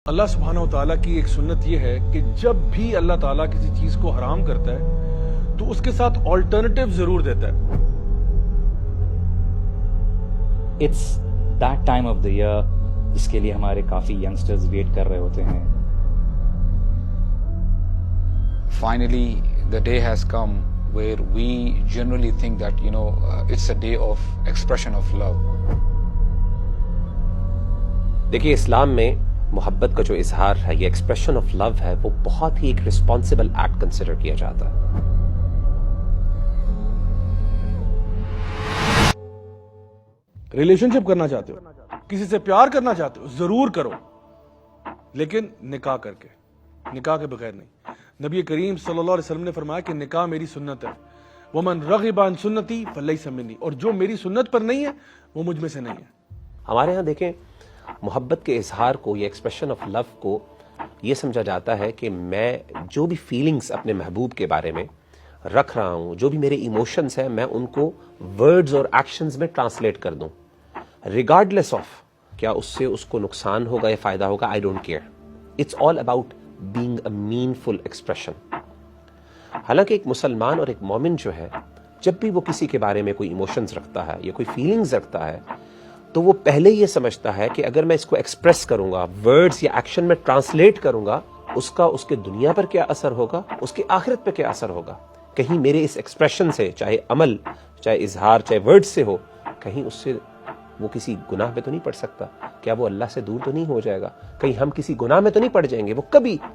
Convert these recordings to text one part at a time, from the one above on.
اللہ سبحانہ و تعالیٰ کی ایک سنت یہ ہے کہ جب بھی اللہ تعالیٰ کسی چیز کو حرام کرتا ہے تو اس کے ساتھ آلٹرنیٹیو ضرور دیتا ہے. It's that time of the year جس کے لیے ہمارے کافی ینگسٹرز ویٹ کر رہے ہوتے ہیں. Finally, the day has come where we generally think that, it's a day of expression of love. دیکھیے اسلام میں محبت کا جو اظہار ہے یہ ایکسپریشن آف لو ہے وہ بہت ہی ایک رسپانسبل ایکٹ کنسیڈر کیا جاتا ہے. ریلیشن شپ کرنا چاہتے ہو, کسی سے پیار کرنا چاہتے ہو, ضرور کرو, لیکن نکاح کر کے, نکاح کے بغیر نہیں. نبی کریم صلی اللہ علیہ وسلم نے فرمایا کہ نکاح میری سنت ہے. ومن رغب عن سنتی فلیس منی, اور جو میری سنت پر نہیں ہے وہ مجھ میں سے نہیں ہے. ہمارے ہاں دیکھیں محبت کے اظہار کو یا ایکسپریشن آف لو کو یہ سمجھا جاتا ہے کہ میں جو بھی فیلنگز اپنے محبوب کے بارے میں رکھ رہا ہوں, جو بھی میرے ایموشنز ہیں, میں ان کو ورڈز اور ایکشنز میں ٹرانسلیٹ کر دوں ریگارڈلیس آف کیا اس سے اس کو نقصان ہوگا یا فائدہ ہوگا. I don't care. It's all about being a meaningful expression. حالانکہ ایک مسلمان اور ایک مومن جو ہے جب بھی وہ کسی کے بارے میں کوئی ایموشنز رکھتا ہے یا کوئی فیلنگز رکھتا ہے تو وہ پہلے یہ سمجھتا ہے کہ اگر میں اس کو ایکسپریس کروں گا, ورڈز یا ایکشن میں ٹرانسلیٹ کروں گا, اس کا اس کے دنیا پر کیا اثر ہوگا, اس کی آخرت پہ کیا اثر ہوگا. کہیں میرے اس ایکسپریشن سے, چاہے عمل, چاہے اظہار, چاہے ورڈ سے ہو, کہیں اس سے وہ کسی گناہ پہ تو نہیں پڑ سکتا, کیا وہ اللہ سے دور تو نہیں ہو جائے گا, کہیں ہم کسی گناہ میں تو نہیں پڑ جائیں گے.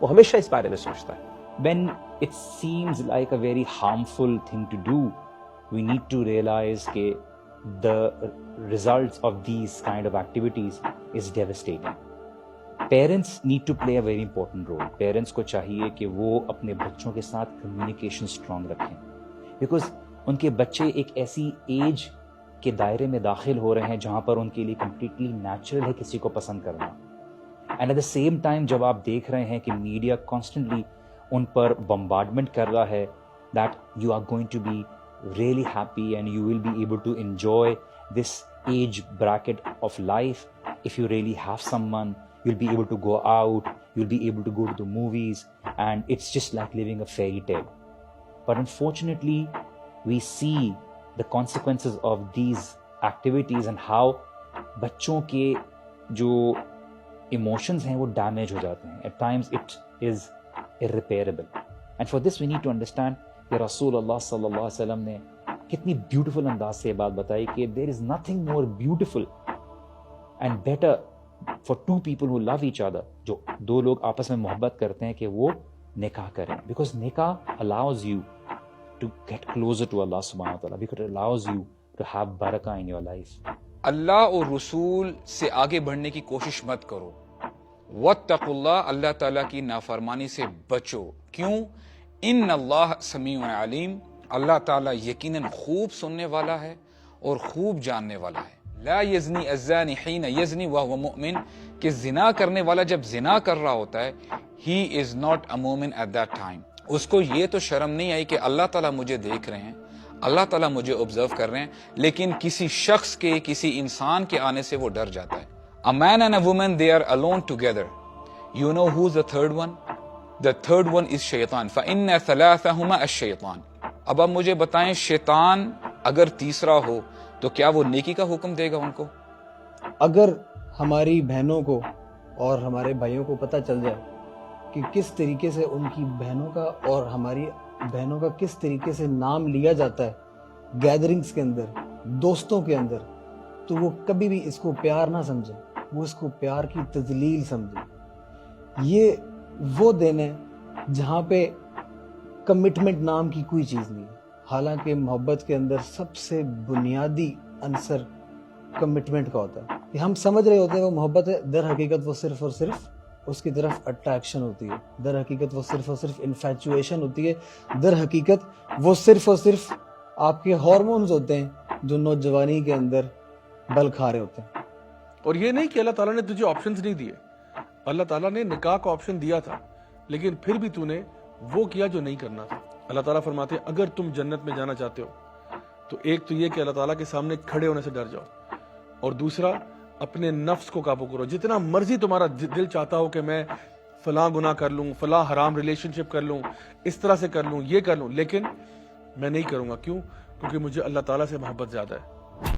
وہ ہمیشہ اس بارے میں سوچتا ہے. When it seems like a very harmful thing to do, we need to realize کہ the results of these kind of activities is devastating. Parents need to play a very important role. Parents کو چاہیے کہ وہ اپنے بچوں کے ساتھ communication strong رکھیں, because ان کے بچے ایک ایسی ایج کے دائرے میں داخل ہو رہے ہیں جہاں پر ان کے لیے completely natural ہے کسی کو پسند کرنا. And at the same time جب آپ دیکھ رہے ہیں کہ میڈیا constantly ان پر bombardment کر رہا ہے that you are going to be really happy and you will be able to enjoy this age bracket of life if you really have someone, you'll be able to go out, you'll be able to go to the movies, and it's just like living a fairy tale. But unfortunately we see the consequences of these activities and how بچوں کے جو emotions ہیں وہ damage ہو جاتے ہیں. At times it is irreparable, and for this we need to understand کہ رسول اللہ صلی اللہ علیہ وسلم نے کتنی بیوٹیفل انداز سے یہ بات بتائی کہ there is nothing more beautiful and better for two people who love each other, جو دو لوگ آپس میں محبت کرتے ہیں, کہ وہ نکاح کریں. because نکاح allows you to get closer to Allah subhanahu wa ta'ala, because it allows you to have barakah in your life. اللہ اور رسول سے آگے بڑھنے کی کوشش مت کرو. واتقوا اللہ, اللہ تعالیٰ کی نافرمانی سے بچو. کیوں؟ ان اللہ سمیع علیم, اللہ تعالیٰ یقیناً خوب سننے والا ہے اور خوب جاننے والا ہے. لا یزنی الزانی حین یزنی وہو مؤمن, کہ زنا کرنے والا جب زنا کر رہا ہوتا ہے he is not a مومن at that time. اس کو یہ تو شرم نہیں آئی کہ اللہ تعالیٰ مجھے دیکھ رہے ہیں, اللہ تعالیٰ مجھے آبزرو کر رہے ہیں, لیکن کسی شخص کے, کسی انسان کے آنے سے وہ ڈر جاتا ہے. A man and a woman, they are alone together. You know who's the third one? The third one is شیطان. فَإِنَّ ثَلَاثَهُمَا الشَّيْطَانِ. اب آپ مجھے بتائیں شیطان اگر تیسرا ہو تو کیا وہ نیکی کا حکم دے گا ان کو؟ اگر ہماری بہنوں کو اور ہمارے بھائیوں کو پتہ چل جائے کہ کس طریقے سے ان کی بہنوں کا اور ہماری بہنوں کا کس طریقے سے نام لیا جاتا ہے گیدرنگز کے اندر, دوستوں کے اندر, تو وہ کبھی بھی اس کو پیار نہ سمجھیں, وہ اس کو پیار کی تذلیل سمجھیں. یہ وہ دن ہے جہاں پہ کمٹمنٹ نام کی کوئی چیز نہیں ہے. حالانکہ محبت کے اندر سب سے بنیادی عنصر کمٹمنٹ کا ہوتا ہے. کہ ہم سمجھ رہے ہوتے ہیں وہ محبت ہے, در حقیقت وہ صرف اور صرف اس کی طرف اٹریکشن ہوتی ہے, در حقیقت وہ صرف اور صرف انفیچویشن ہوتی ہے, در حقیقت وہ صرف اور صرف آپ کے ہارمونز ہوتے ہیں جو نوجوانی کے اندر بل کھا رہے ہوتے ہیں. اور یہ نہیں کہ اللہ تعالیٰ نے تجھے آپشنز نہیں دیے, اللہ تعالیٰ نے نکاح کا آپشن دیا تھا, لیکن پھر بھی تو نے وہ کیا جو نہیں کرنا تھا. اللہ تعالیٰ فرماتے ہیں اگر تم جنت میں جانا چاہتے ہو تو ایک تو یہ کہ اللہ تعالیٰ کے سامنے کھڑے ہونے سے ڈر جاؤ, اور دوسرا اپنے نفس کو قابو کرو. جتنا مرضی تمہارا دل چاہتا ہو کہ میں فلاں گناہ کر لوں, فلاں حرام ریلیشن شپ کر لوں, اس طرح سے کر لوں, یہ کر لوں, لیکن میں نہیں کروں گا. کیوں؟ کیونکہ مجھے اللہ تعالیٰ سے محبت زیادہ ہے.